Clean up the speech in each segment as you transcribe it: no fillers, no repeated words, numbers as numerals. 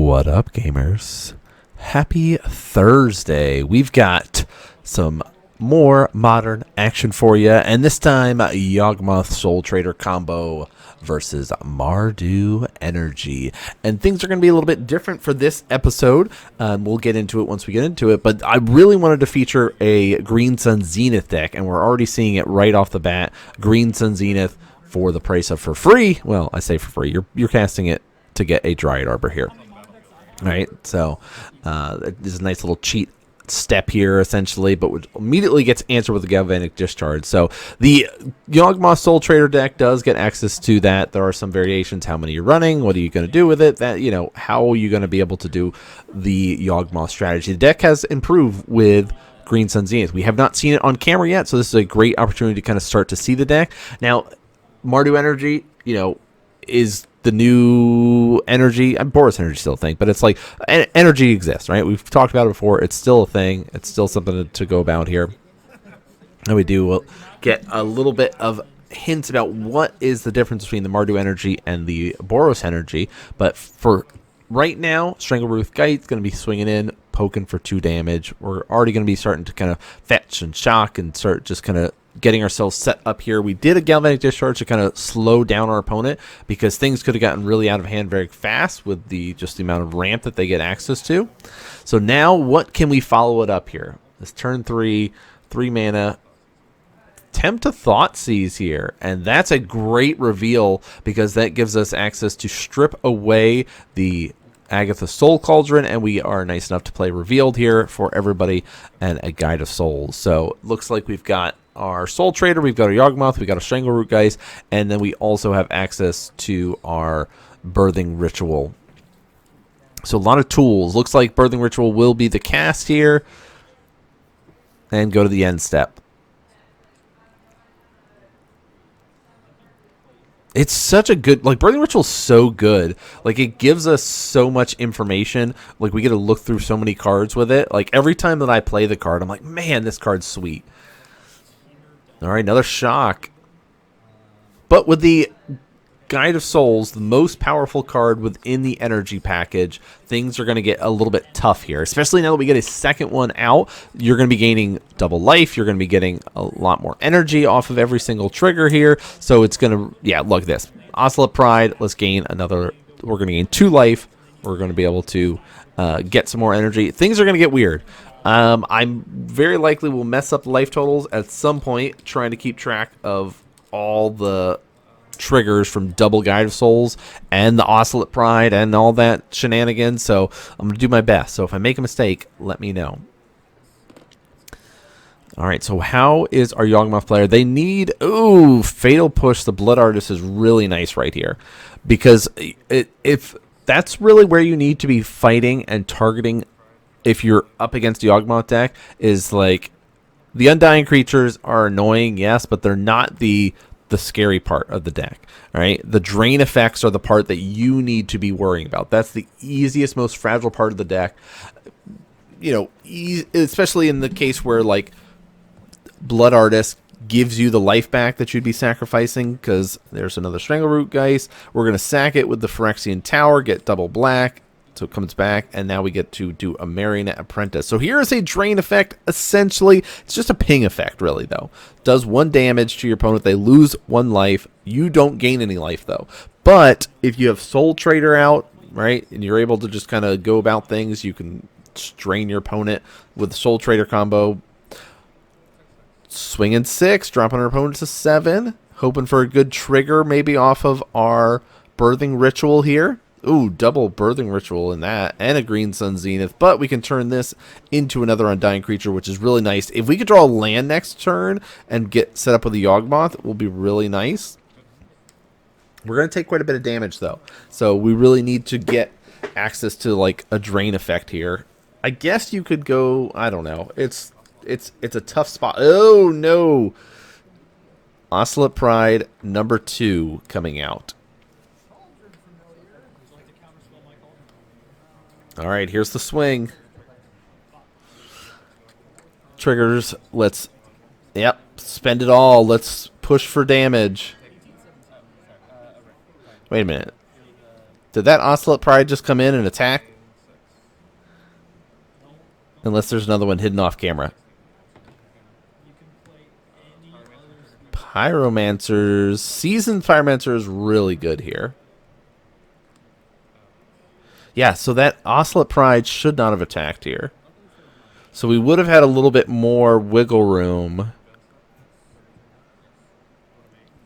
What up, gamers? Happy Thursday. We've got some more modern action for you, and this time Yawgmoth Soul Trader combo versus Mardu Energy. And things are going to be a little bit different for this episode. We'll get into it once we get into it, but I really wanted to feature a Green Sun Zenith deck, and we're already seeing it right off the bat. Green Sun Zenith for the price of for free. Well, I say for free. You're casting it to get a Dryad Arbor here. All right, so this is a nice little cheat step here, essentially, but immediately gets answered with the Galvanic Discharge. So the Yawgmoth Soul Trader deck does get access to that. There are some variations, how many you're running, what are you going to do with it, that, you know, how are you going to be able to do the Yawgmoth strategy. The deck has improved with Green Sun Zenith. We have not seen it on camera yet, so this is a great opportunity to kind of start to see the deck. Now, Mardu Energy, you know, is the new energy. Boros Energy still a thing, but it's like energy exists, right? We've talked about it before. It's still a thing. It's still something to go about here. And we do get a little bit of hints about what is the difference between the Mardu Energy and the Boros Energy. But for right now, Strangleroot Geite's going to be swinging in, poking for 2 damage. We're already going to be starting to kind of fetch and shock and start just kind of getting ourselves set up here. We did a Galvanic Discharge to kind of slow down our opponent because things could have gotten really out of hand very fast with just the amount of ramp that they get access to. So now what can we follow it up here? This turn 3 mana. Attempt to Thoughtseize here, and that's a great reveal because that gives us access to strip away the Agatha Soul Cauldron, and we are nice enough to play Revealed here for everybody and a Guide of Souls. So looks like we've got our Soul Trader, we've got our Yawgmoth, we've got our Strangleroot Geist, and then we also have access to our Birthing Ritual. So a lot of tools. Looks like Birthing Ritual will be the cast here, and go to the end step. It's such a good, like, Birthing Ritual is so good. Like, it gives us so much information. Like, we get to look through so many cards with it. Like, every time that I play the card, I'm like, man, this card's sweet. All right, another shock. But with the Guide of Souls, the most powerful card within the energy package, things are going to get a little bit tough here. Especially now that we get a second one out, you're going to be gaining double life. You're going to be getting a lot more energy off of every single trigger here. So it's going to, yeah, look at this. Ocelot Pride, let's gain another. We're going to gain 2 life. We're going to be able to get some more energy. Things are going to get weird. I'm very likely will mess up life totals at some point, trying to keep track of all the triggers from double Guide of Souls and the Ocelot Pride and all that shenanigans. So I'm going to do my best. So if I make a mistake, let me know. All right, so how is our Yawgmoth player? They need, ooh, Fatal Push. The Blood Artist is really nice right here because if that's really where you need to be fighting and targeting if you're up against the Yawgmoth deck, is like the Undying creatures are annoying, yes, but they're not the scary part of the deck. All right, the drain effects are the part that you need to be worrying about. That's the easiest, most fragile part of the deck. You know, especially in the case where like Blood Artist gives you the life back that you'd be sacrificing, because there's another Strangleroot Geist. We're going to sack it with the Phyrexian Tower, get double black, so it comes back, and now we get to do a Marionette Apprentice. So here is a drain effect, essentially. It's just a ping effect, really, though. Does 1 damage to your opponent. They lose 1 life. You don't gain any life, though. But if you have Soul Trader out, right, and you're able to just kind of go about things, you can strain your opponent with the Soul Trader combo. Swinging 6, dropping our opponent to 7. Hoping for a good trigger, maybe off of our Birthing Ritual here. Ooh, double Birthing Ritual in that, and a Green Sun Zenith. But we can turn this into another Undying creature, which is really nice. If we could draw a land next turn and get set up with the Yawgmoth, it will be really nice. We're going to take quite a bit of damage, though. So we really need to get access to, like, a drain effect here. I guess you could go, I don't know. It's a tough spot. Oh, no. Ocelot Pride number 2 coming out. All right, here's the swing. Triggers. Let's, yep, spend it all. Let's push for damage. Wait a minute. Did that Ocelot Pride just come in and attack Unless there's another one hidden off camera. Pyromancers. Seasoned Pyromancer is really good here. Yeah, so that Ocelot Pride should not have attacked here. So we would have had a little bit more wiggle room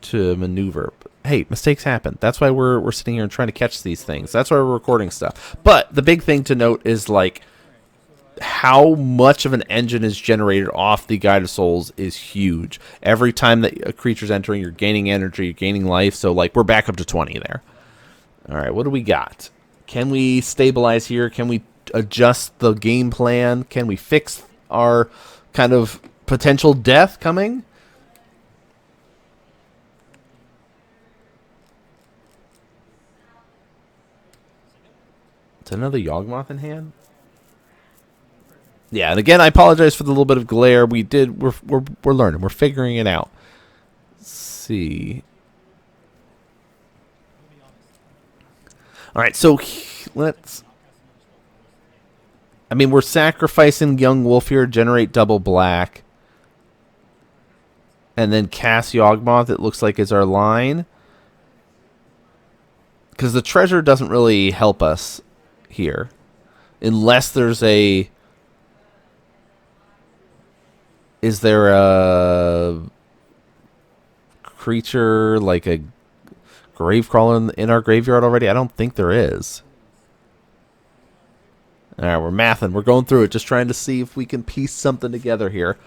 to maneuver. Hey, mistakes happen. That's why we're sitting here and trying to catch these things. That's why we're recording stuff. But the big thing to note is, like, how much of an engine is generated off the Guide of Souls is huge. Every time that a creature's entering, you're gaining energy, you're gaining life. So, like, we're back up to 20 there. All right, what do we got? Can we stabilize here? Can we adjust the game plan? Can we fix our kind of potential death coming? Is another Yawgmoth in hand? Yeah, and again, I apologize for the little bit of glare. We're learning. We're figuring it out. Let's see. All right, so let's... I mean, we're sacrificing Young Wolf here, generate double black. And then cast Yawgmoth, it looks like, is our line. Because the treasure doesn't really help us here. Unless there's a... Is there a creature like a Gravecrawler in our graveyard already? I don't think there is. All right, we're mathing. We're going through it, just trying to see if we can piece something together here.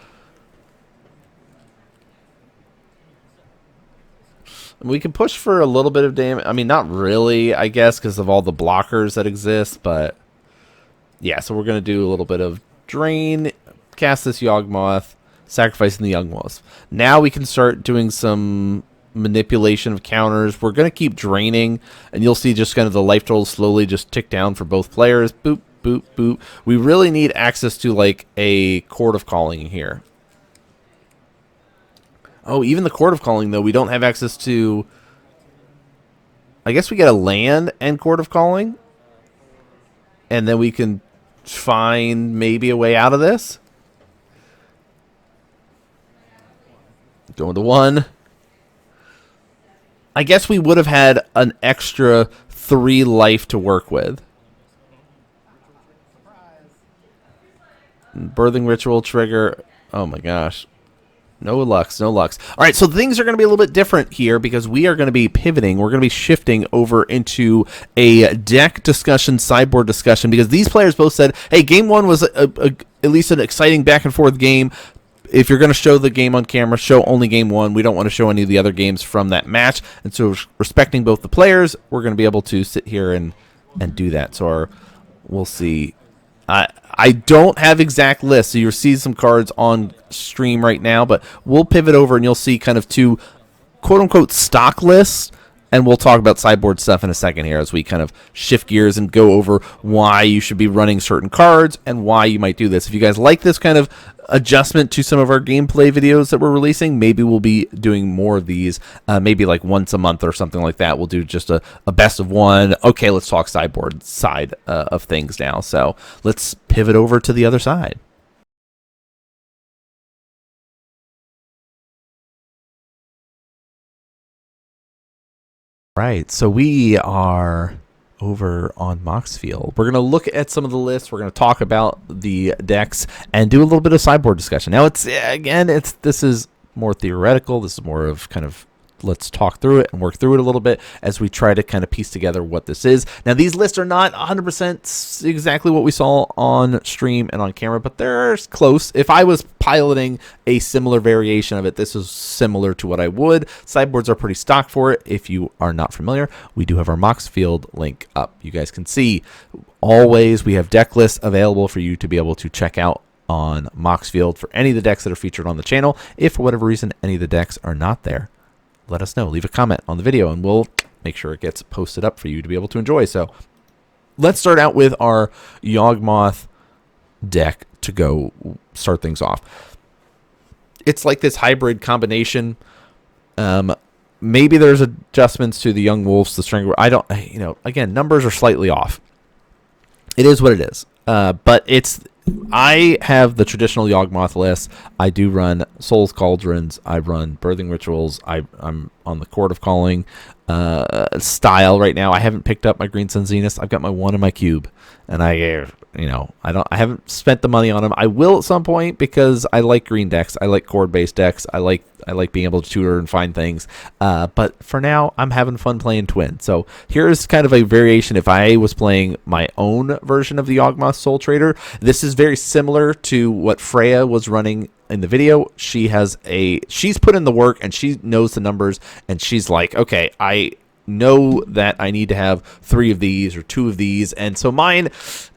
We can push for a little bit of damage. I mean, not really, I guess, because of all the blockers that exist. But, yeah, so we're going to do a little bit of drain, cast this Yawgmoth, sacrificing the Young Wolves. Now we can start doing some manipulation of counters. We're going to keep draining, and you'll see just kind of the life totals slowly just tick down for both players. Boop, boop, boop. We really need access to, like, a Court of Calling here. Oh, even the Court of Calling, though, we don't have access to... I guess we get a land and Court of Calling, and then we can find maybe a way out of this. Going to 1. I guess we would have had an extra 3 life to work with. Birthing Ritual trigger. Oh my gosh. No lucks, no lucks. All right, so things are going to be a little bit different here because we are going to be pivoting. We're going to be shifting over into a deck discussion, sideboard discussion, because these players both said, hey, game 1 was at least an exciting back and forth game. If you're going to show the game on camera, show only game 1. We don't want to show any of the other games from that match. And so respecting both the players, we're going to be able to sit here and do that. So we'll see. I don't have exact lists, so you'll see some cards on stream right now, but we'll pivot over and you'll see kind of 2 quote-unquote stock lists, and we'll talk about sideboard stuff in a second here as we kind of shift gears and go over why you should be running certain cards and why you might do this. If you guys like this kind of adjustment to some of our gameplay videos that we're releasing, maybe we'll be doing more of these, maybe like once a month or something like that. We'll do just a best of one. Okay, let's talk sideboard side of things now. So let's pivot over to the other side. Right, so we are over on Moxfield. We're going to look at some of the lists. We're going to talk about the decks and do a little bit of sideboard discussion. Now, this is more theoretical. This is more of kind of let's talk through it and work through it a little bit as we try to kind of piece together what this is. Now, these lists are not 100% exactly what we saw on stream and on camera, but they're close. If I was piloting a similar variation of it, this is similar to what I would. Sideboards are pretty stock for it. If you are not familiar, we do have our Moxfield link up. You guys can see always we have deck lists available for you to be able to check out on Moxfield for any of the decks that are featured on the channel. If for whatever reason any of the decks are not there, let us know. Leave a comment on the video, and we'll make sure it gets posted up for you to be able to enjoy. So let's start out with our Yawgmoth deck to go start things off. It's like this hybrid combination. Maybe there's adjustments to the Young Wolves, the String. I don't, again, numbers are slightly off. It is what it is. But I have the traditional Yawgmoth list. I do run Soul's Cauldrons. I run Birthing Rituals. I'm on the Court of Calling style right now. I haven't picked up my Green Sun Zenith. I've got my one in my cube, and I haven't spent the money on them. I will at some point because I like green decks. I like chord based decks. I like being able to tutor and find things. But for now, I'm having fun playing Twin. So here's kind of a variation. If I was playing my own version of the Yawgmoth Soul Trader, this is very similar to what Freya was running in the video. She's put in the work and she knows the numbers, and she's like, okay, I know that I need to have 3 of these or 2 of these, and so mine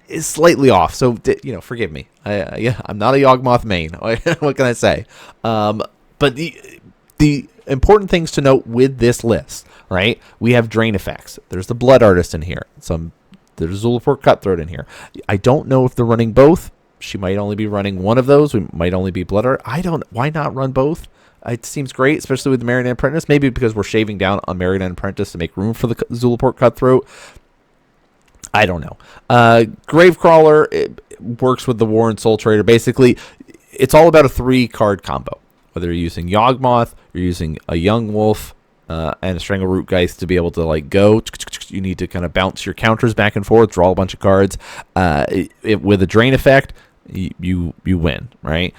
is slightly off. So forgive me. I'm not a Yawgmoth main. What can I say? But the important things to note with this list, right? We have Drain effects. There's the Blood Artist in here. There's Zulaport Cutthroat in here. I don't know if they're running both. She might only be running one of those. We might only be Blood Art. Why not run both? It seems great, especially with the Marionette Apprentice. Maybe because we're shaving down on Marionette Apprentice to make room for the Zulaport Cutthroat. I don't know. Gravecrawler, it works with the Warren Soul Trader. Basically, it's all about a 3-card combo. Whether you're using Yawgmoth, you're using a Yawgmoth, and a Strangleroot Geist to be able to go. You need to kind of bounce your counters back and forth, draw a bunch of cards. With a Drain effect, you win, right?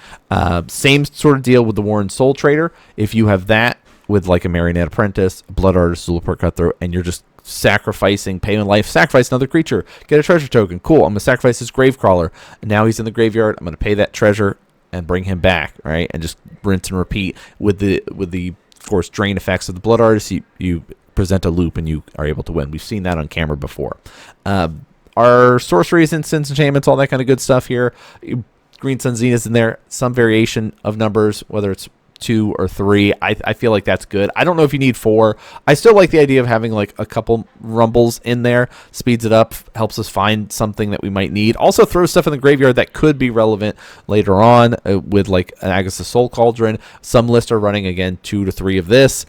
Same sort of deal with the Warren Soul Trader. If you have that with a Marionette Apprentice, Blood Artist, Zulaport Cutthroat, and you're just sacrificing, paying life, sacrifice another creature, get a treasure token. Cool, I'm going to sacrifice this Gravecrawler. And now he's in the graveyard. I'm going to pay that treasure and bring him back, right? And just rinse and repeat with the of course, Drain effects of the Blood Artist. You present a loop and you are able to win. We've seen that on camera before. Our sorceries, instants, enchantments, all that kind of good stuff here. Green Sun Zenith in there. Some variation of numbers, whether it's 2 or 3. I feel like that's good. I don't know if you need 4. I still like the idea of having a couple rumbles in there. Speeds it up, helps us find something that we might need. Also throws stuff in the graveyard that could be relevant later on with an Agatha Soul Cauldron. Some lists are running, again, 2 to 3 of this.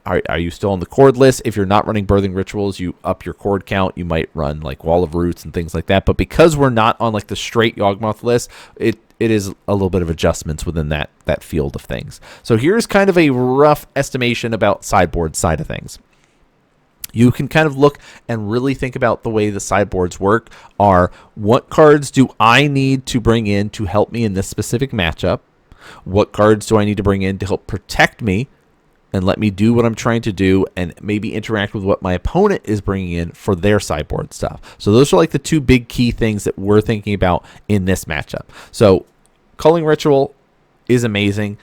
Are you still on the chord list? If you're not running Birthing Rituals, you up your chord count. You might run Wall of Roots and things like that. But because we're not on the straight Yawgmoth list, it is a little bit of adjustments within that field of things. So here's kind of a rough estimation about sideboard side of things. You can kind of look and really think about the way the sideboards work are, what cards do I need to bring in to help me in this specific matchup? What cards do I need to bring in to help protect me and let me do what I'm trying to do and maybe interact with what my opponent is bringing in for their sideboard stuff? So those are the 2 big key things that we're thinking about in this matchup. So Culling Ritual is amazing.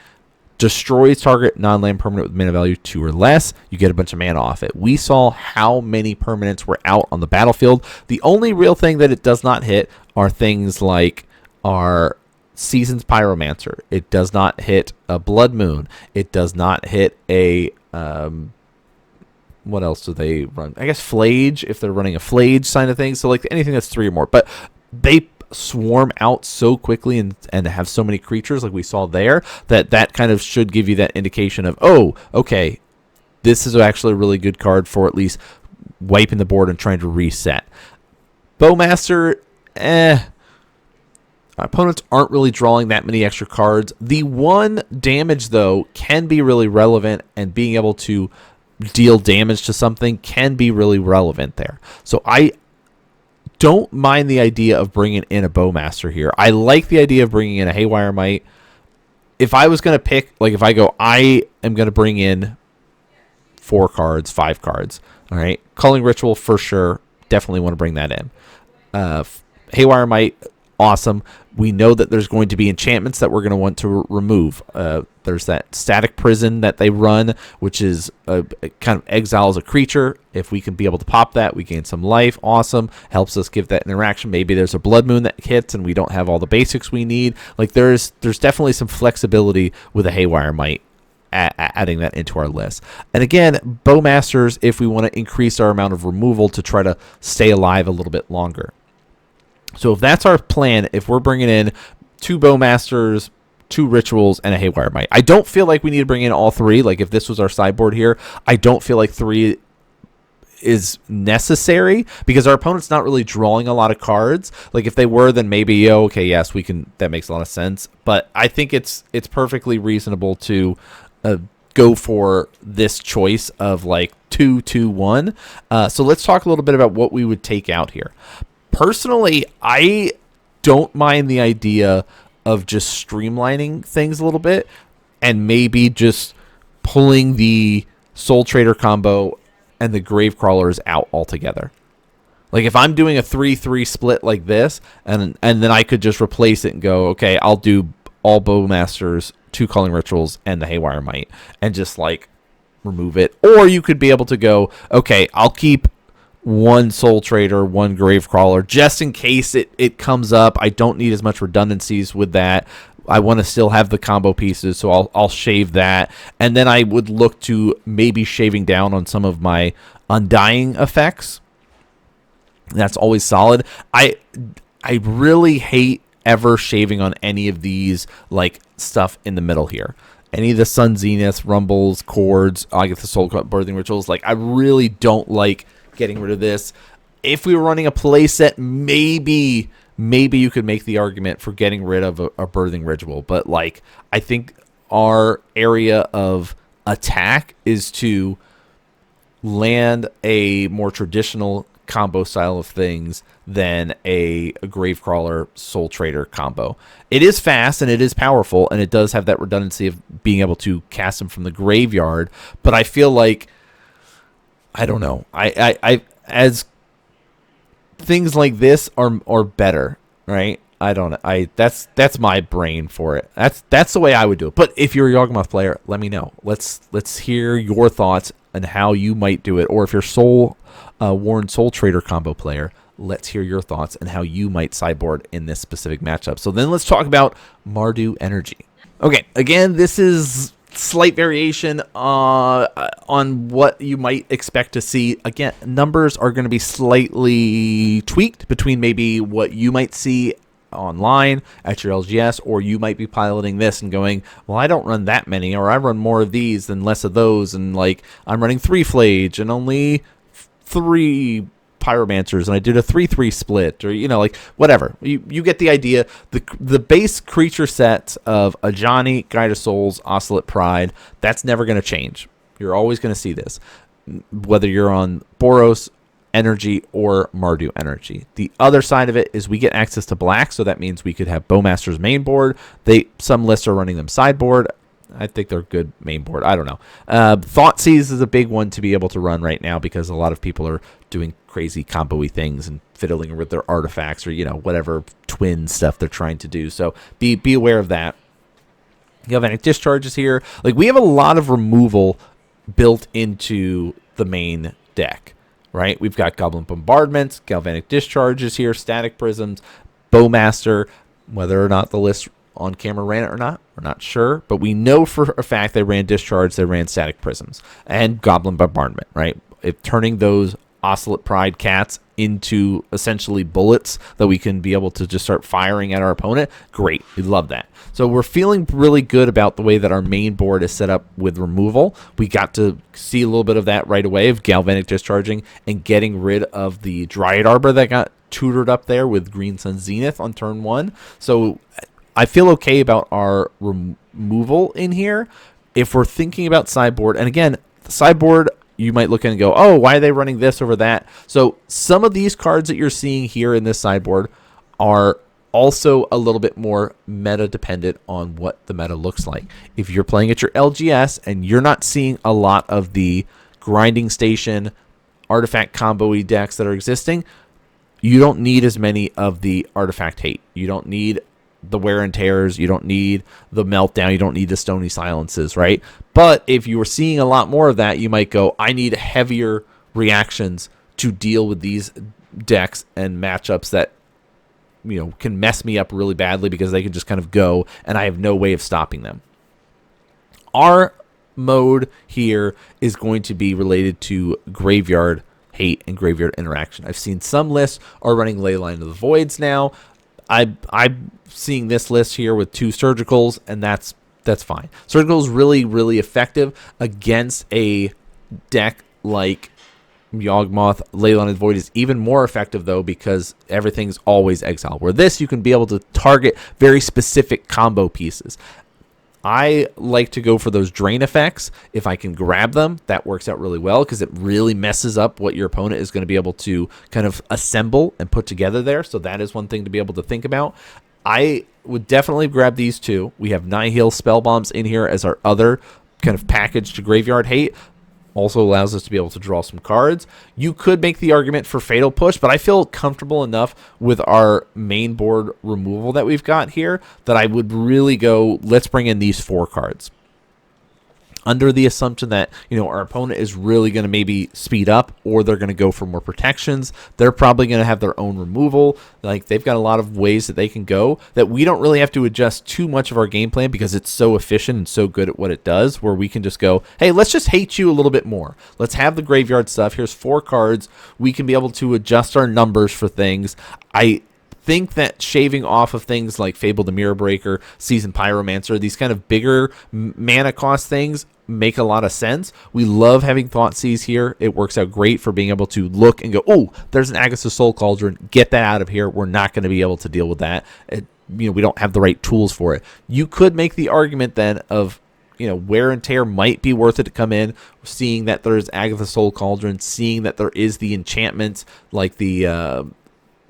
Destroys target non-land permanent with mana value 2 or less. You get a bunch of mana off it. We saw how many permanents were out on the battlefield. The only real thing that it does not hit are things like our Season's Pyromancer. It does not hit a Blood Moon. It does not hit a what else do they run? I guess Flage, if they're running a Flage sign of things. So anything that's 3 or more. But they swarm out so quickly and have so many creatures we saw there that kind of should give you that indication of, oh, okay, this is actually a really good card for at least wiping the board and trying to reset. Bowmaster, opponents aren't really drawing that many extra cards. The 1 damage, though, can be really relevant, and being able to deal damage to something can be really relevant there. So I don't mind the idea of bringing in a Bowmaster here. I like the idea of bringing in a Haywire Might. If I was going to pick, I am going to bring in 4 cards, 5 cards. All right. Culling Ritual for sure. Definitely want to bring that in. Haywire Might, awesome. We know that there's going to be enchantments that we're going to want to remove. There's that Static Prison that they run, which is kind of exiles a creature. If we can be able to pop that, we gain some life. Awesome. Helps us give that interaction. Maybe there's a Blood Moon that hits and we don't have all the basics we need. There's definitely some flexibility with a Haywire Might, adding that into our list. And again, Bowmasters, if we want to increase our amount of removal to try to stay alive a little bit longer. So if that's our plan, if we're bringing in 2 Bowmasters, 2 Rituals, and a Haywire Might, I don't feel like we need to bring in all 3. If this was our sideboard here, I don't feel like 3 is necessary because our opponent's not really drawing a lot of cards. Like if they were, then maybe okay, yes, we can. That makes a lot of sense. But I think it's perfectly reasonable to go for this choice of like 2-2-1. So let's talk a little bit about what we would take out here. Personally, I don't mind the idea of just streamlining things a little bit and maybe just pulling the Soul Trader combo and the Grave Crawlers out altogether. Like if I'm doing a 3-3 split like this, and then I could just replace it and go, okay, I'll do all Bowmasters, 2 Culling Rituals, and the Haywire Might, and just like remove it. Or you could be able to go, okay, I'll keep 1 Soul Trader, 1 Grave Crawler, just in case it comes up. I don't need as much redundancies with that. I want to still have the combo pieces, so I'll shave that. And then I would look to maybe shaving down on some of my Undying effects. That's always solid. I really hate ever shaving on any of these like stuff in the middle here. Any of the Sun Zenith, Rumbles, Chords, I get the Soul Birthing Rituals. Like I really don't like getting rid of this. If we were running a playset, maybe you could make the argument for getting rid of a Birthing Ritual. But like I think our area of attack is to land a more traditional combo style of things than a Gravecrawler Soul Trader combo. It is fast and it is powerful and it does have that redundancy of being able to cast them from the graveyard, but I feel like I don't know. I as things like this are better, right? I don't know. That's my brain for it. That's the way I would do it. But if you're a Yawgmoth player, let me know. Let's hear your thoughts on how you might do it, or if you're Warren Soul Trader combo player, let's hear your thoughts on how you might sideboard in this specific matchup. So then let's talk about Mardu Energy. Okay, again, this is slight variation on what you might expect to see. Again, numbers are going to be slightly tweaked between maybe what you might see online at your LGS, or you might be piloting this and going, well, I don't run that many, or I run more of these than less of those, and like I'm running 3 Flage and only 3 Pyromancers, and I did a 3-3 split, or like whatever. You get the idea. The base creature set of Ajani, Guide of Souls, Ocelot Pride, that's never going to change. You're always going to see this, whether you're on Boros Energy or Mardu Energy. The other side of it is we get access to black, so that means we could have Bowmaster's main board. Some lists are running them sideboard. I think they're good main board. I don't know. Thoughtseize is a big one to be able to run right now because a lot of people are doing crazy combo-y things and fiddling with their artifacts or whatever twin stuff they're trying to do. So be aware of that. Galvanic Discharge is here. Like we have a lot of removal built into the main deck. Right, we've got Goblin Bombardment, Galvanic Discharge is here, Static Prisms, Bowmaster. Whether or not the list on camera ran it or not, we're not sure, but we know for a fact they ran Discharge, they ran Static Prisms, and Goblin Bombardment. Right, turning those Ocelot Pride cats into essentially bullets that we can be able to just start firing at our opponent. Great, we love that. So we're feeling really good about the way that our main board is set up with removal. We got to see a little bit of that right away of Galvanic Discharging and getting rid of the Dryad Arbor that got tutored up there with Green Sun Zenith on turn 1. So I feel okay about our removal in here. If we're thinking about sideboard, and again, the sideboard, you might look in and go, oh, why are they running this over that? So some of these cards that you're seeing here in this sideboard are also a little bit more meta dependent on what the meta looks like. If you're playing at your LGS and you're not seeing a lot of the grinding station artifact combo-y decks that are existing, you don't need as many of the artifact hate. You don't need the wear and tears, you don't need the meltdown, you don't need the stony silences, right? But if you were seeing a lot more of that, you might go, I need heavier reactions to deal with these decks and matchups that can mess me up really badly because they can just kind of go and I have no way of stopping them. Our mode here is going to be related to graveyard hate and graveyard interaction. I've seen some lists are running Leyline of the Voids now. I'm seeing this list here with 2 surgicals, and that's fine. Surgical is really, really effective against a deck like Yawgmoth Leyline Void is even more effective, though, because everything's always exile. Where this, you can be able to target very specific combo pieces. I like to go for those drain effects. If I can grab them, that works out really well because it really messes up what your opponent is going to be able to kind of assemble and put together there. So that is one thing to be able to think about. I would definitely grab these two. We have Nihil Spell Bombs in here as our other kind of package to Graveyard Hate. Also allows us to be able to draw some cards. You could make the argument for Fatal Push, but I feel comfortable enough with our main board removal that we've got here that I would really go, let's bring in these 4 cards. Under the assumption that, you know, our opponent is really going to maybe speed up or they're going to go for more protections. They're probably going to have their own removal. Like, they've got a lot of ways that they can go that we don't really have to adjust too much of our game plan because it's so efficient and so good at what it does, where we can just go, hey, let's just hate you a little bit more. Let's have the graveyard stuff. Here's 4 cards. We can be able to adjust our numbers for things. I think that shaving off of things like Fable the Mirror Breaker, Seasoned Pyromancer, these kind of bigger mana cost things make a lot of sense. We love having Thoughtseize here. It works out great for being able to look and go, oh, there's an Agatha Soul Cauldron. Get that out of here. We're not going to be able to deal with that. We don't have the right tools for it. You could make the argument then of, Wear and Tear might be worth it to come in, seeing that there's Agatha Soul Cauldron, seeing that there is the enchantments like the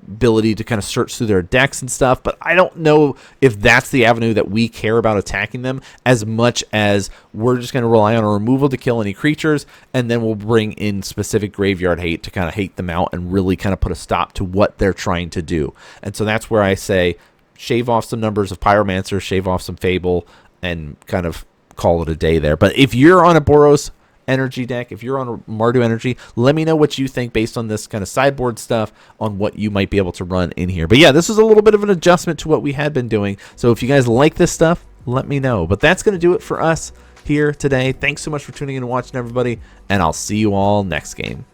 ability to kind of search through their decks and stuff, but I don't know if that's the avenue that we care about attacking them as much as we're just going to rely on a removal to kill any creatures, and then we'll bring in specific graveyard hate to kind of hate them out and really kind of put a stop to what they're trying to do. And so that's where I say shave off some numbers of Pyromancer, shave off some Fable, and kind of call it a day there. But if you're on a Boros Energy deck, if you're on a Mardu Energy, let me know what you think based on this kind of sideboard stuff on what you might be able to run in here. But yeah, this is a little bit of an adjustment to what we had been doing. So if you guys like this stuff, let me know. But that's going to do it for us here today. Thanks so much for tuning in and watching, everybody, and I'll see you all next game.